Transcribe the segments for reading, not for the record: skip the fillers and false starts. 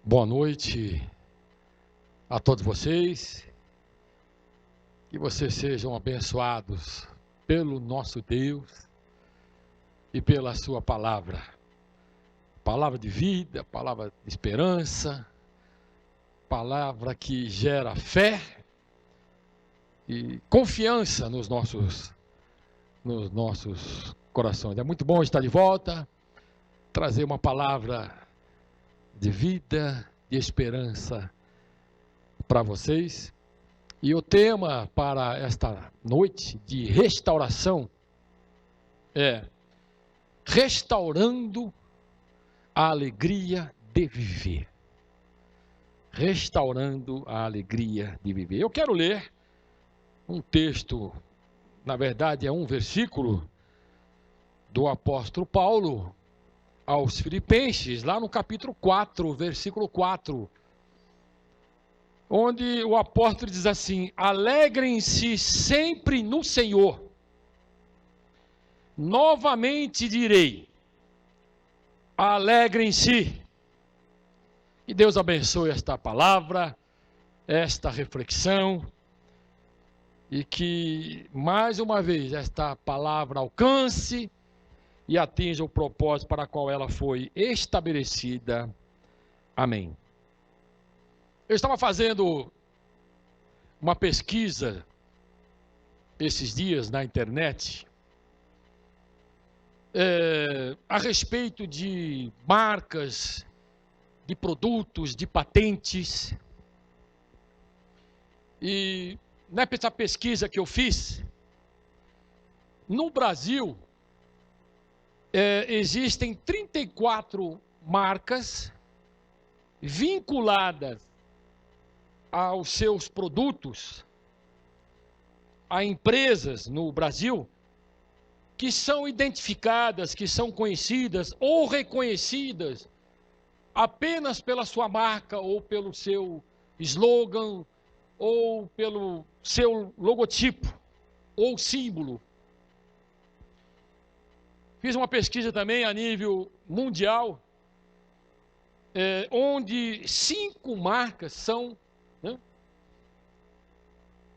Boa noite a todos vocês, que vocês sejam abençoados pelo nosso Deus e pela sua palavra. Palavra de vida, palavra de esperança, palavra que gera fé e confiança nos nossos corações. É muito bom estar de volta, trazer uma palavra de vida, de esperança para vocês. E o tema para esta noite de restauração é restaurando a alegria de viver. Restaurando a alegria de viver. Eu quero ler um texto, na verdade é um versículo do apóstolo Paulo aos Filipenses, lá no capítulo 4, versículo 4, onde o apóstolo diz assim: alegrem-se sempre no Senhor. Novamente direi, alegrem-se. Que Deus abençoe esta palavra, esta reflexão, e que mais uma vez esta palavra alcance e atinja o propósito para o qual ela foi estabelecida. Amém. Eu estava fazendo uma pesquisa esses dias na internet a respeito de marcas, de produtos, de patentes. E nessa pesquisa que eu fiz, no Brasil, existem 34 marcas vinculadas aos seus produtos, a empresas no Brasil, que são identificadas, que são conhecidas ou reconhecidas apenas pela sua marca ou pelo seu slogan ou pelo seu logotipo ou símbolo. Fiz uma pesquisa também a nível mundial, onde 5 marcas são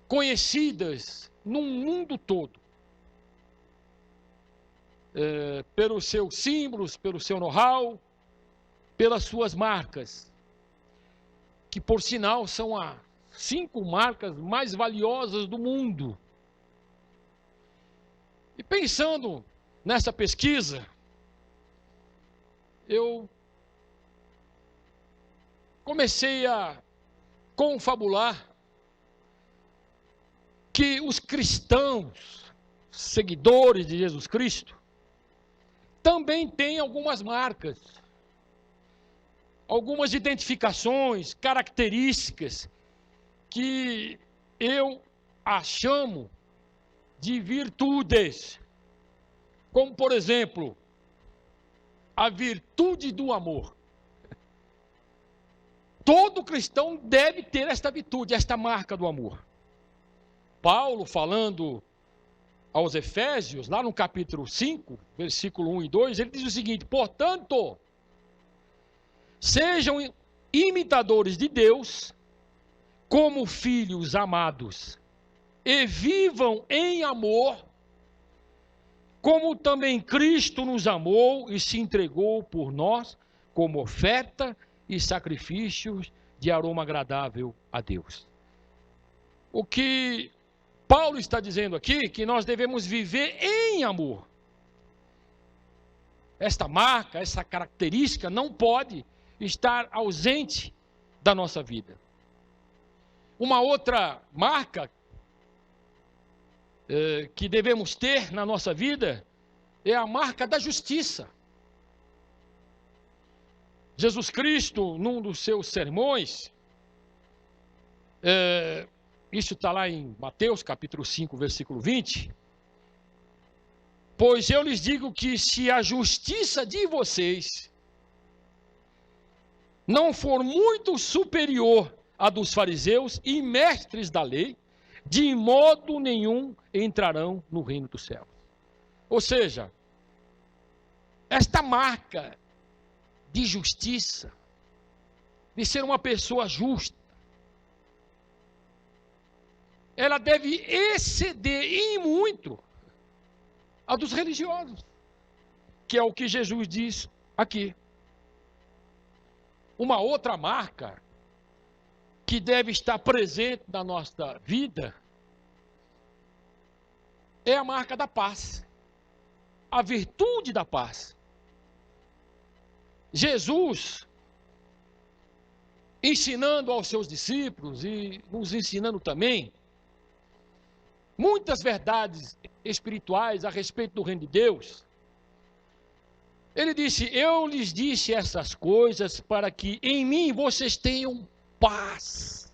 conhecidas no mundo todo, pelos seus símbolos, pelo seu know-how, pelas suas marcas, que por sinal são as 5 marcas mais valiosas do mundo. E pensando nessa pesquisa, eu comecei a confabular que os cristãos, seguidores de Jesus Cristo, também têm algumas marcas, algumas identificações, características que eu a chamo de virtudes, como por exemplo, a virtude do amor. Todo cristão deve ter esta virtude, esta marca do amor. Paulo, falando aos Efésios, lá no capítulo 5, versículo 1 e 2, ele diz o seguinte: portanto, sejam imitadores de Deus, como filhos amados, e vivam em amor, como também Cristo nos amou e se entregou por nós, como oferta e sacrifícios de aroma agradável a Deus. O que Paulo está dizendo aqui, que nós devemos viver em amor. Esta marca, essa característica não pode estar ausente da nossa vida. Uma outra marca que devemos ter na nossa vida é a marca da justiça. Jesus Cristo, num dos seus sermões, isso está lá em Mateus capítulo 5, versículo 20, pois eu lhes digo que se a justiça de vocês não for muito superior à dos fariseus e mestres da lei, de modo nenhum entrarão no reino dos céus. Ou seja, esta marca de justiça, de ser uma pessoa justa. Ela deve exceder em muito a dos religiosos, que é o que Jesus diz aqui. Uma outra marca que deve estar presente na nossa vida é a marca da paz, a virtude da paz. Jesus, ensinando aos seus discípulos e nos ensinando também muitas verdades espirituais a respeito do reino de Deus, ele disse: eu lhes disse essas coisas para que em mim vocês tenham paz.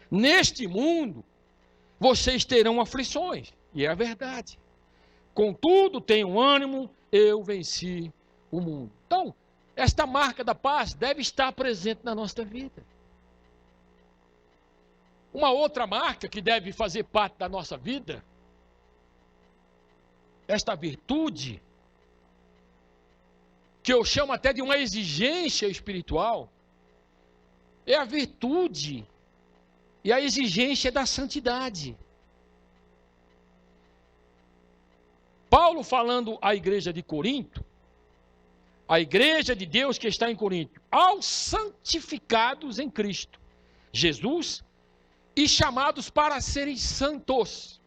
Neste mundo vocês terão aflições, e é a verdade. Contudo, tenham ânimo, eu venci o mundo. Então, esta marca da paz deve estar presente na nossa vida. Uma outra marca que deve fazer parte da nossa vida, esta virtude, que eu chamo até de uma exigência espiritual, é a virtude e a exigência da santidade. Paulo, falando à igreja de Corinto, a igreja de Deus que está em Corinto, aos santificados em Cristo Jesus e chamados para serem santos,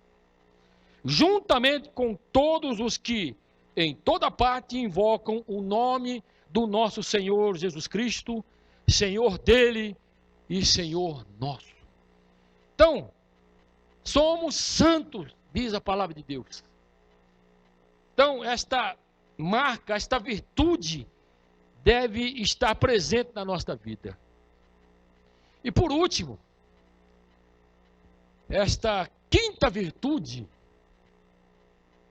juntamente com todos os que em toda parte invocam o nome do nosso Senhor Jesus Cristo, Senhor dele e Senhor nosso. Então, somos santos, diz a palavra de Deus. Então, esta marca, esta virtude deve estar presente na nossa vida. E por último, esta quinta virtude,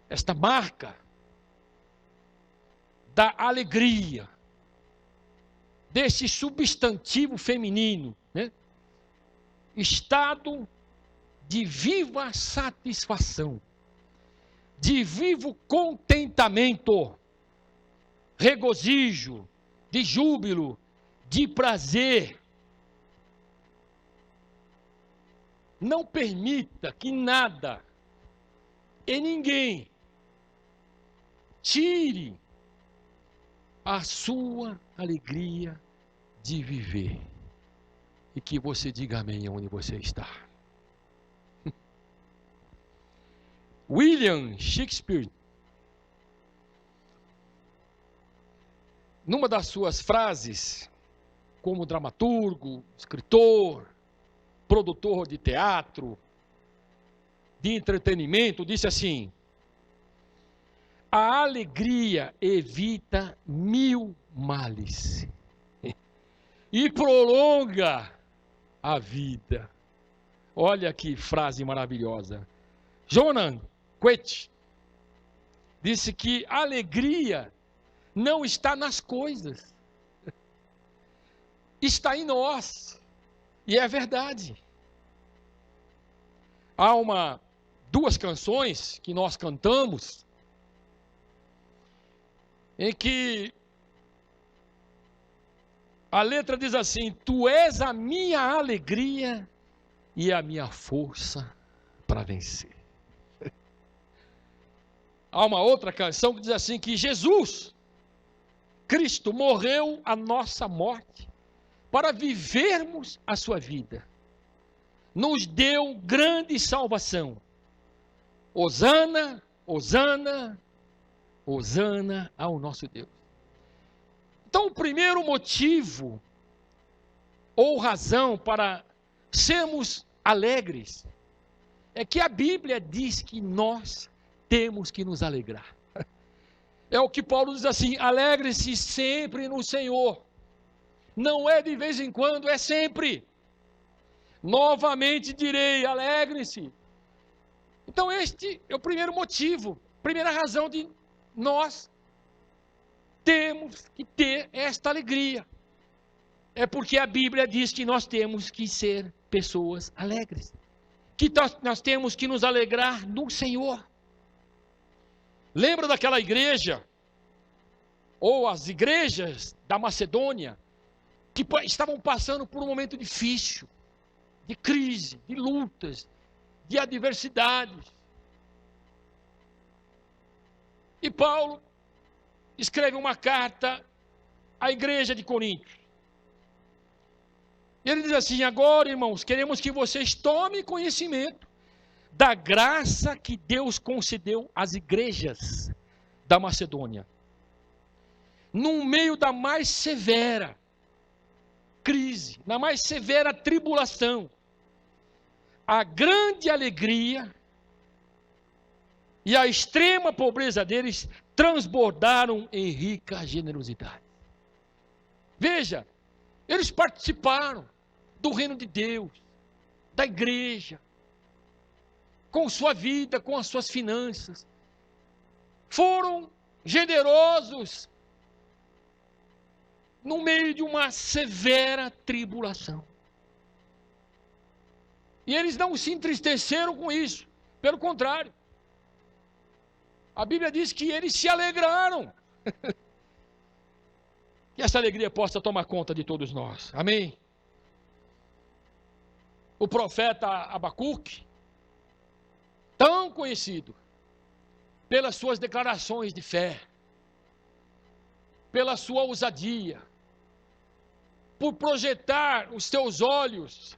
esta marca da alegria, desse substantivo feminino, né? Estado de viva satisfação, de vivo contentamento, regozijo, de júbilo, de prazer. Não permita que nada e ninguém tire a sua alegria de viver. E que você diga amém onde você está. William Shakespeare, numa das suas frases, como dramaturgo, escritor, produtor de teatro, de entretenimento, disse assim: a alegria evita 1000 males e prolonga a vida. Olha que frase maravilhosa. Jonan Quet disse que a alegria não está nas coisas, está em nós. E é verdade. Há duas canções que nós cantamos em que a letra diz assim: tu és a minha alegria e a minha força para vencer. Há uma outra canção que diz assim, que Jesus Cristo morreu a nossa morte para vivermos a sua vida. Nos deu grande salvação. Hosana, Hosana, Hosana ao nosso Deus. Então, o primeiro motivo ou razão para sermos alegres é que a Bíblia diz que nós temos que nos alegrar. É o que Paulo diz assim: alegre-se sempre no Senhor. Não é de vez em quando, é sempre. Novamente direi, alegre-se. Então este é o primeiro motivo, primeira razão de nós temos que ter esta alegria. É porque a Bíblia diz que nós temos que ser pessoas alegres. Que nós temos que nos alegrar no Senhor. Lembra daquela igreja, ou as igrejas da Macedônia, que estavam passando por um momento difícil, de crise, de lutas, de adversidades. E Paulo escreve uma carta à igreja de Corinto. Ele diz assim: agora, irmãos, queremos que vocês tomem conhecimento da graça que Deus concedeu às igrejas da Macedônia, no meio da mais severa crise, na mais severa tribulação. A grande alegria e a extrema pobreza deles transbordaram em rica generosidade. Veja, eles participaram do reino de Deus, da igreja, com sua vida, com as suas finanças. Foram generosos no meio de uma severa tribulação. E eles não se entristeceram com isso, pelo contrário. A Bíblia diz que eles se alegraram. Que essa alegria possa tomar conta de todos nós. Amém? O profeta Abacuque, tão conhecido pelas suas declarações de fé, pela sua ousadia, por projetar os seus olhos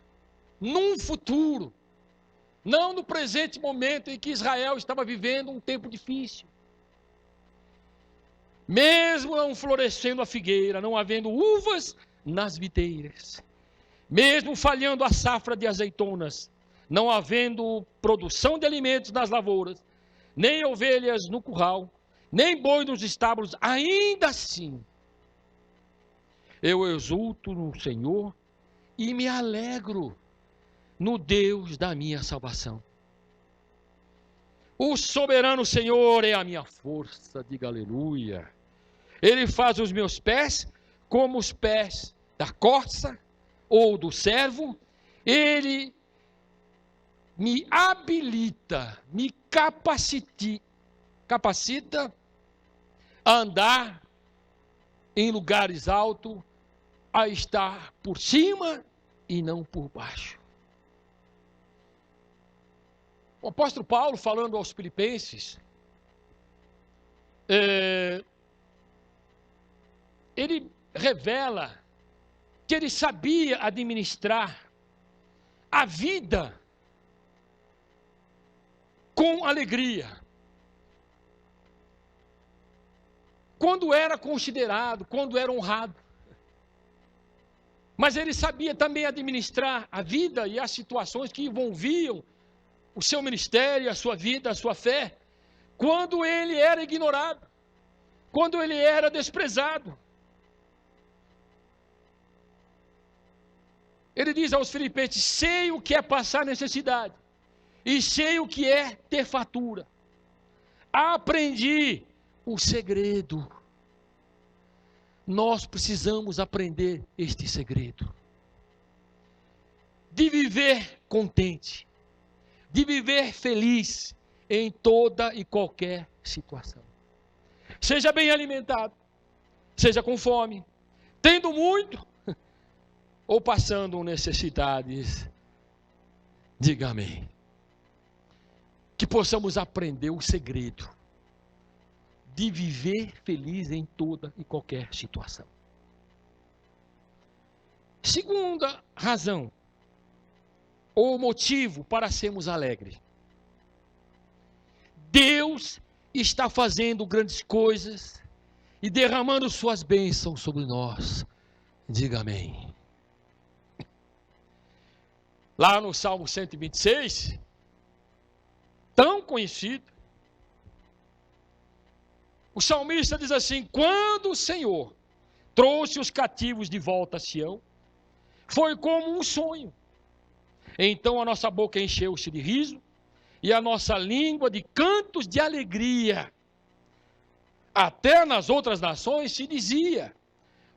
num futuro, não no presente momento em que Israel estava vivendo um tempo difícil. Mesmo não florescendo a figueira, não havendo uvas nas videiras, mesmo falhando a safra de azeitonas, não havendo produção de alimentos nas lavouras, nem ovelhas no curral, nem boi nos estábulos, ainda assim, eu exulto no Senhor e me alegro no Deus da minha salvação. O soberano Senhor é a minha força, diga aleluia. Ele faz os meus pés como os pés da corça ou do servo. Ele me habilita, me capacita a andar em lugares altos, a estar por cima e não por baixo. O apóstolo Paulo, falando aos filipenses, ele revela que ele sabia administrar a vida com alegria. Quando era considerado, quando era honrado. Mas ele sabia também administrar a vida e as situações que envolviam o seu ministério, a sua vida, a sua fé, quando ele era ignorado, quando ele era desprezado. Ele diz aos filipenses: sei o que é passar necessidade, e sei o que é ter fartura. Aprendi o segredo. Nós precisamos aprender este segredo. De viver contente, de viver feliz em toda e qualquer situação. Seja bem alimentado, seja com fome, tendo muito ou passando necessidades. Diga amém. Que possamos aprender o segredo de viver feliz em toda e qualquer situação. Segunda razão, ou motivo para sermos alegres. Deus está fazendo grandes coisas e derramando suas bênçãos sobre nós. Diga amém. Lá no Salmo 126, tão conhecido, o salmista diz assim: quando o Senhor trouxe os cativos de volta a Sião, foi como um sonho. Então a nossa boca encheu-se de riso e a nossa língua de cantos de alegria. Até nas outras nações se dizia: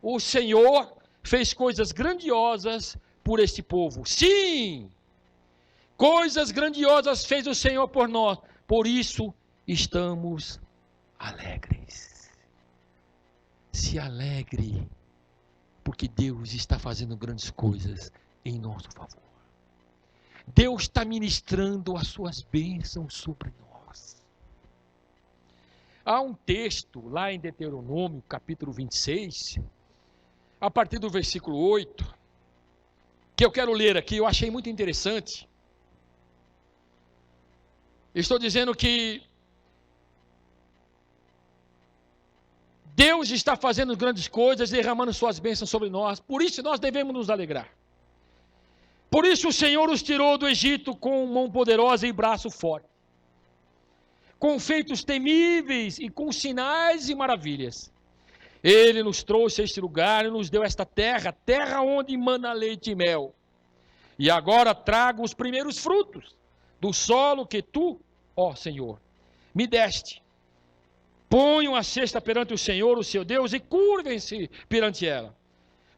o Senhor fez coisas grandiosas por este povo. Sim, coisas grandiosas fez o Senhor por nós, por isso estamos alegres. Se alegre Porque Deus está fazendo grandes coisas em nosso favor. Deus está ministrando as suas bênçãos sobre nós. Há um texto lá em Deuteronômio, capítulo 26, a partir do versículo 8, que eu quero ler aqui, eu achei muito interessante. Estou dizendo que Deus está fazendo grandes coisas, derramando suas bênçãos sobre nós, por isso nós devemos nos alegrar. Por isso o Senhor os tirou do Egito com mão poderosa e braço forte, com feitos temíveis e com sinais e maravilhas. Ele nos trouxe a este lugar e nos deu esta terra, terra onde mana leite e mel. E agora trago os primeiros frutos do solo que tu, ó Senhor, me deste. Ponham a cesta perante o Senhor, o seu Deus, e curvem-se perante ela.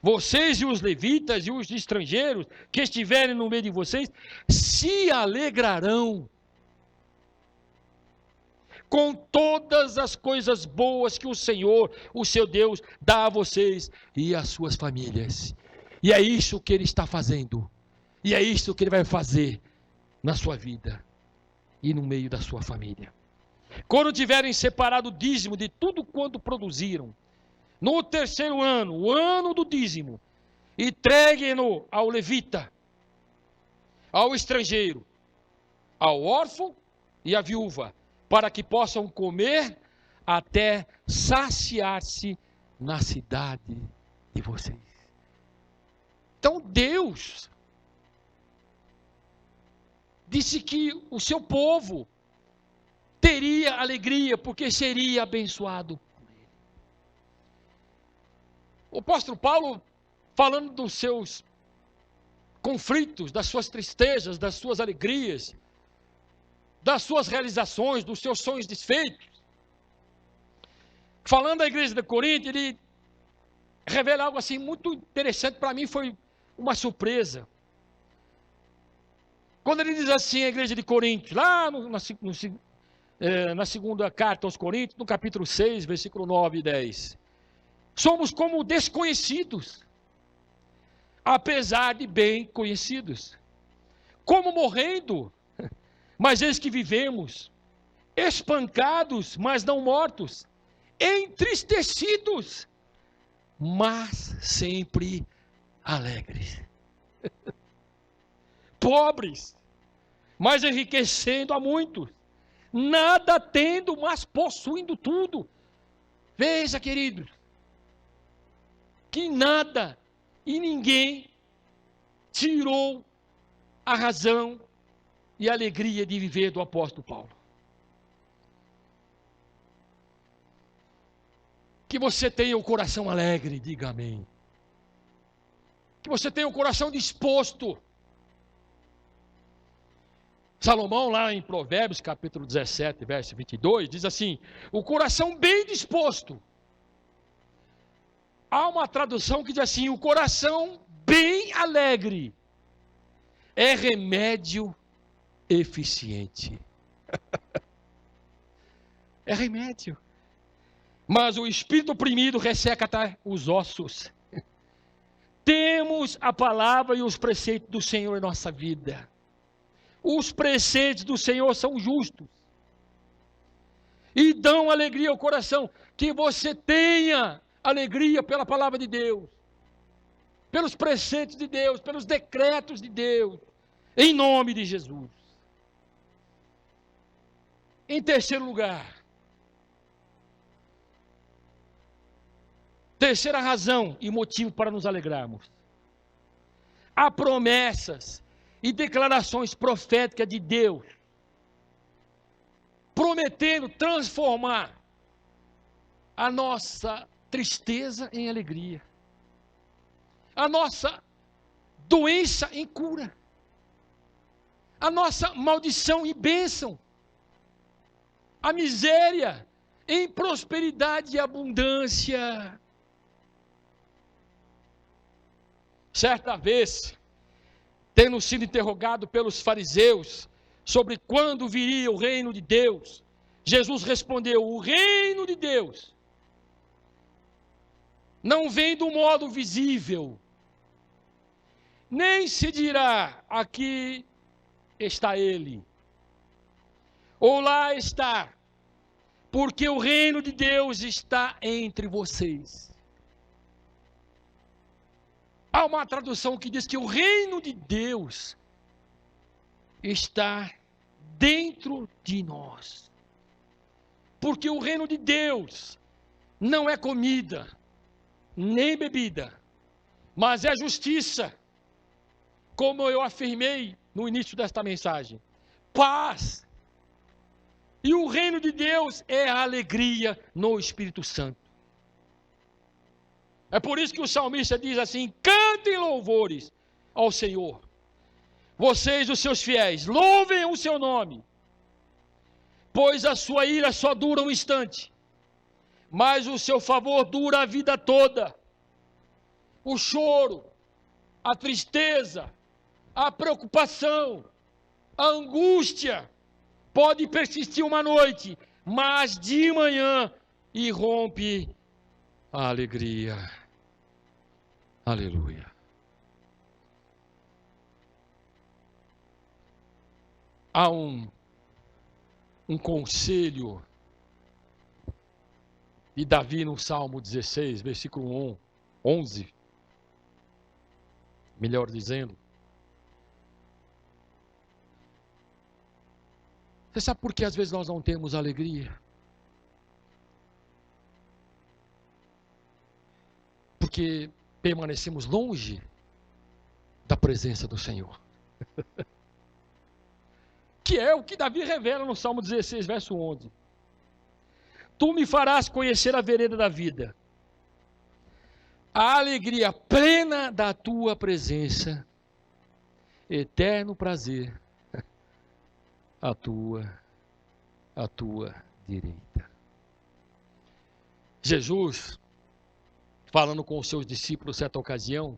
Vocês e os levitas e os estrangeiros que estiverem no meio de vocês se alegrarão com todas as coisas boas que o Senhor, o seu Deus, dá a vocês e às suas famílias. E é isso que Ele está fazendo. E é isso que Ele vai fazer na sua vida e no meio da sua família. Quando tiverem separado o dízimo de tudo quanto produziram, no terceiro ano, o ano do dízimo, entreguem-no ao levita, ao estrangeiro, ao órfão e à viúva, para que possam comer até saciar-se na cidade de vocês. Então Deus disse que o seu povo teria alegria, porque seria abençoado por ele. O apóstolo Paulo, falando dos seus conflitos, das suas tristezas, das suas alegrias, das suas realizações, dos seus sonhos desfeitos, falando da igreja de Corinto, ele revela algo assim muito interessante, para mim foi uma surpresa. Quando ele diz assim, a igreja de Corinto, lá na segunda carta aos Coríntios, no capítulo 6, versículo 9 e 10. Somos como desconhecidos, apesar de bem conhecidos. Como morrendo, mas eis que vivemos. Espancados, mas não mortos. Entristecidos, mas sempre alegres. Pobres, mas enriquecendo a muitos. Nada tendo, mas possuindo tudo. Veja, queridos, que nada e ninguém tirou a razão e a alegria de viver do apóstolo Paulo. Que você tenha o coração alegre, diga amém. Que você tenha o coração disposto. Salomão, lá em Provérbios, capítulo 17, verso 22, diz assim: o coração bem disposto. Há uma tradução que diz assim: o coração bem alegre é remédio eficiente. É remédio. Mas o espírito oprimido resseca até os ossos. Temos a palavra e os preceitos do Senhor em nossa vida. Os preceitos do Senhor são justos e dão alegria ao coração. Que você tenha alegria pela palavra de Deus, pelos preceitos de Deus, pelos decretos de Deus, em nome de Jesus. Em terceiro lugar, terceira razão e motivo para nos alegrarmos: há promessas e declarações proféticas de Deus, prometendo transformar a nossa tristeza em alegria, a nossa doença em cura, a nossa maldição em bênção, a miséria em prosperidade e abundância. Certa vez, tendo sido interrogado pelos fariseus sobre quando viria o reino de Deus, Jesus respondeu: o reino de Deus não vem do modo visível, nem se dirá, aqui está ele, ou lá está, porque o reino de Deus está entre vocês. Há uma tradução que diz que o reino de Deus está dentro de nós. Porque o reino de Deus não é comida, nem bebida, mas é justiça, como eu afirmei no início desta mensagem, paz. E o reino de Deus é a alegria no Espírito Santo. É por isso que o salmista diz assim: cantem louvores ao Senhor, vocês os seus fiéis, louvem o seu nome, pois a sua ira só dura um instante, mas o seu favor dura a vida toda. O choro, a tristeza, a preocupação, a angústia pode persistir uma noite, mas de manhã irrompe a alegria. Aleluia. Há um conselho de Davi no Salmo 16, versículo 11, melhor dizendo. Você sabe por que às vezes nós não temos alegria? Porque permanecemos longe da presença do Senhor. Que é o que Davi revela no Salmo 16, verso 11. Tu me farás conhecer a vereda da vida, a alegria plena da tua presença, eterno prazer, a tua direita. Jesus, falando com os seus discípulos certa ocasião,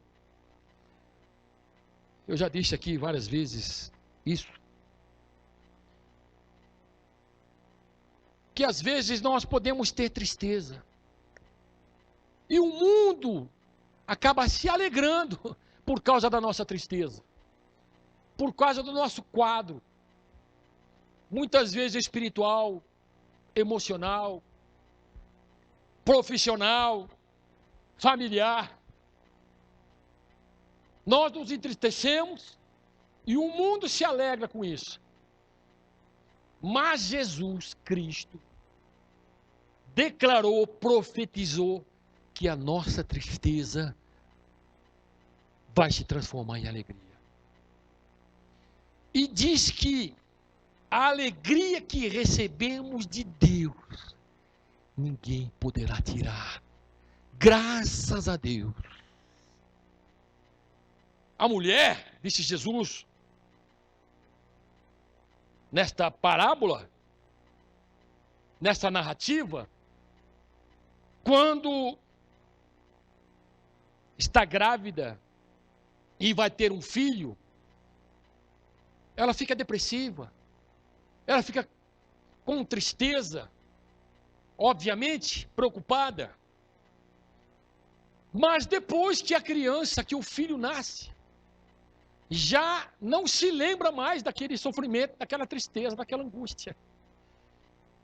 eu já disse aqui várias vezes isso, que às vezes nós podemos ter tristeza, e o mundo acaba se alegrando por causa da nossa tristeza, por causa do nosso quadro, muitas vezes espiritual, emocional, profissional, familiar. Nós nos entristecemos e o mundo se alegra com isso. Mas Jesus Cristo declarou, profetizou que a nossa tristeza vai se transformar em alegria. E diz que a alegria que recebemos de Deus, ninguém poderá tirar. Graças a Deus. A mulher, disse Jesus, nesta parábola, nesta narrativa, quando está grávida e vai ter um filho, ela fica depressiva, ela fica com tristeza, obviamente preocupada. Mas depois que a criança, que o filho nasce, já não se lembra mais daquele sofrimento, daquela tristeza, daquela angústia.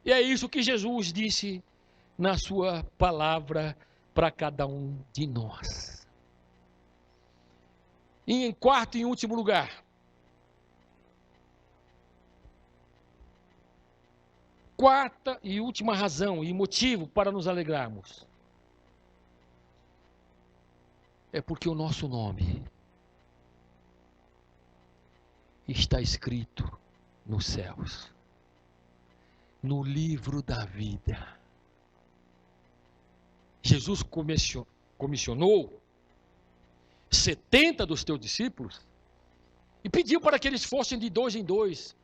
E é isso que Jesus disse na sua palavra para cada um de nós. E em quarto e último lugar, quarta e última razão e motivo para nos alegrarmos, é porque o nosso nome está escrito nos céus, no livro da vida. Jesus comissionou 70 dos teus discípulos e pediu para que eles fossem de 2 em 2,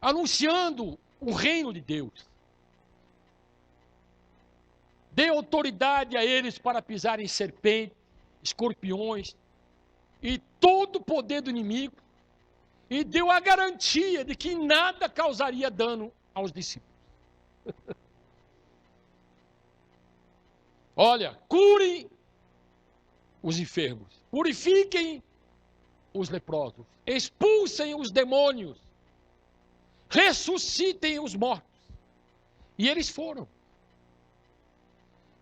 anunciando o reino de Deus. Deu autoridade a eles para pisarem serpentes, escorpiões e todo o poder do inimigo, e deu a garantia de que nada causaria dano aos discípulos. Olha, curem os enfermos, purifiquem os leprosos, expulsem os demônios, ressuscitem os mortos. E eles foram.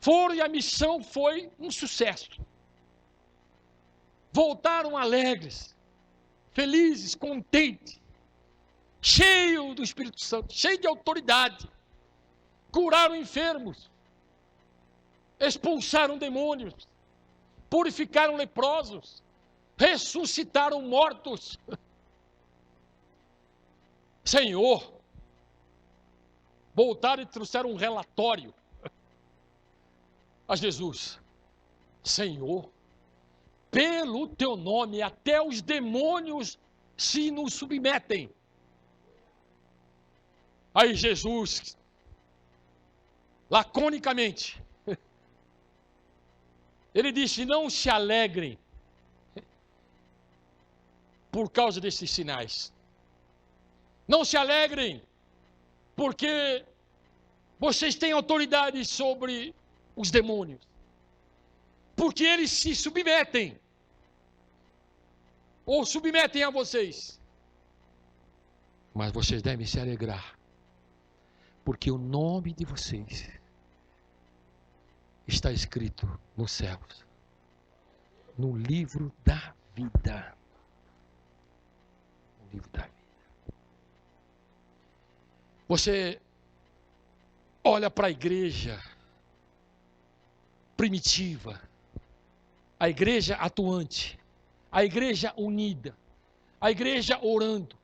Foram e a missão foi um sucesso. Voltaram alegres, felizes, contentes, cheios do Espírito Santo, cheios de autoridade. Curaram enfermos, expulsaram demônios, purificaram leprosos, ressuscitaram mortos. Senhor, voltaram e trouxeram um relatório a Jesus. Senhor, pelo teu nome até os demônios se nos submetem. Aí Jesus, laconicamente, ele disse: não se alegrem por causa desses sinais. Não se alegrem, porque vocês têm autoridade sobre os demônios. Porque eles se submetem, ou submetem a vocês. Mas vocês devem se alegrar, porque o nome de vocês está escrito nos céus, no livro da vida. No livro da vida. Você olha para a igreja primitiva, a igreja atuante, a igreja unida, a igreja orando,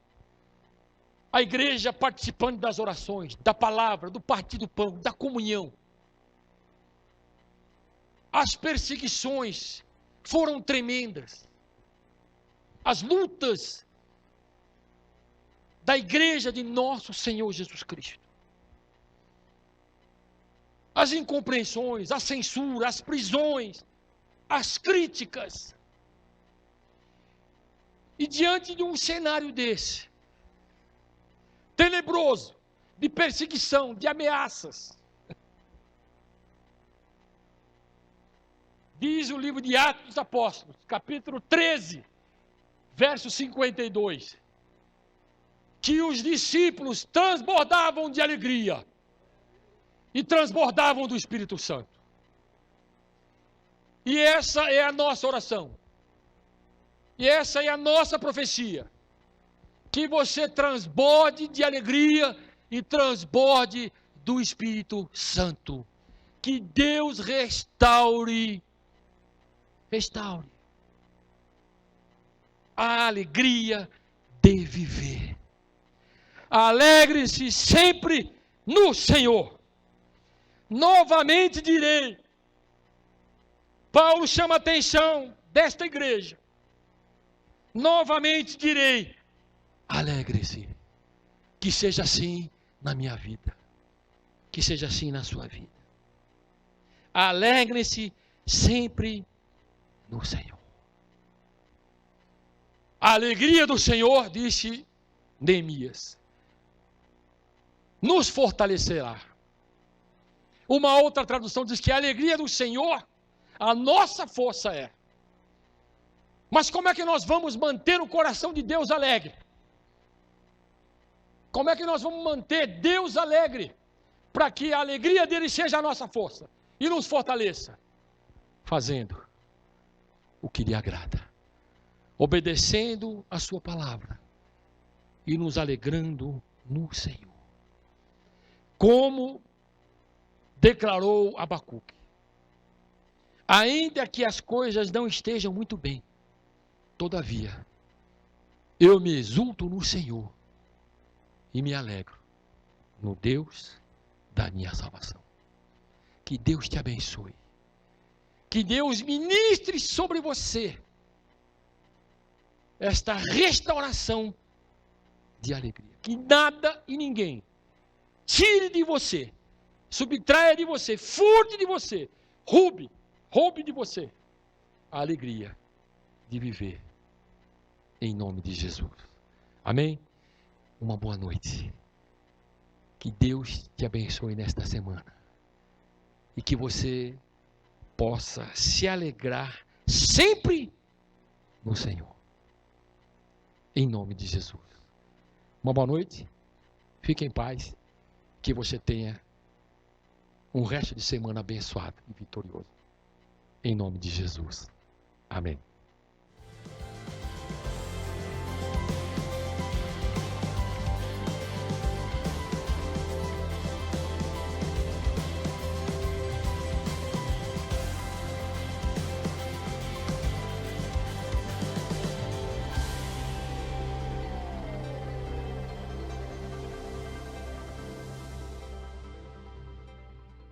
a igreja participando das orações, da palavra, do partir do pão, da comunhão. As perseguições foram tremendas. As lutas da igreja de nosso Senhor Jesus Cristo. As incompreensões, a censura, as prisões, as críticas. E diante de um cenário desse, tenebroso, de perseguição, de ameaças, diz o livro de Atos dos Apóstolos, capítulo 13, verso 52, que os discípulos transbordavam de alegria e transbordavam do Espírito Santo. E essa é a nossa oração. E essa é a nossa profecia. Que você transborde de alegria e transborde do Espírito Santo. Que Deus restaure a alegria de viver. Alegre-se sempre no Senhor. Novamente direi, Paulo chama a atenção desta igreja. Novamente direi, alegre-se. Que seja assim na minha vida. Que seja assim na sua vida. Alegre-se sempre no Senhor. A alegria do Senhor, disse Neemias, nos fortalecerá. Uma outra tradução diz que a alegria do Senhor, a nossa força é. Mas como é que nós vamos manter o coração de Deus alegre? Como é que nós vamos manter Deus alegre? Para que a alegria dele seja a nossa força e nos fortaleça. Fazendo o que lhe agrada. Obedecendo a sua palavra. E nos alegrando no Senhor. Como declarou Abacuque. Ainda que as coisas não estejam muito bem, todavia, eu me exulto no Senhor e me alegro no Deus da minha salvação. Que Deus te abençoe. Que Deus ministre sobre você esta restauração de alegria. Que nada e ninguém tire de você, subtraia de você, furte de você, roube de você a alegria de viver em nome de Jesus. Amém? Uma boa noite. Que Deus te abençoe nesta semana e que você possa se alegrar sempre no Senhor. Em nome de Jesus. Uma boa noite. Fique em paz. Que você tenha um resto de semana abençoado e vitorioso. Em nome de Jesus. Amém.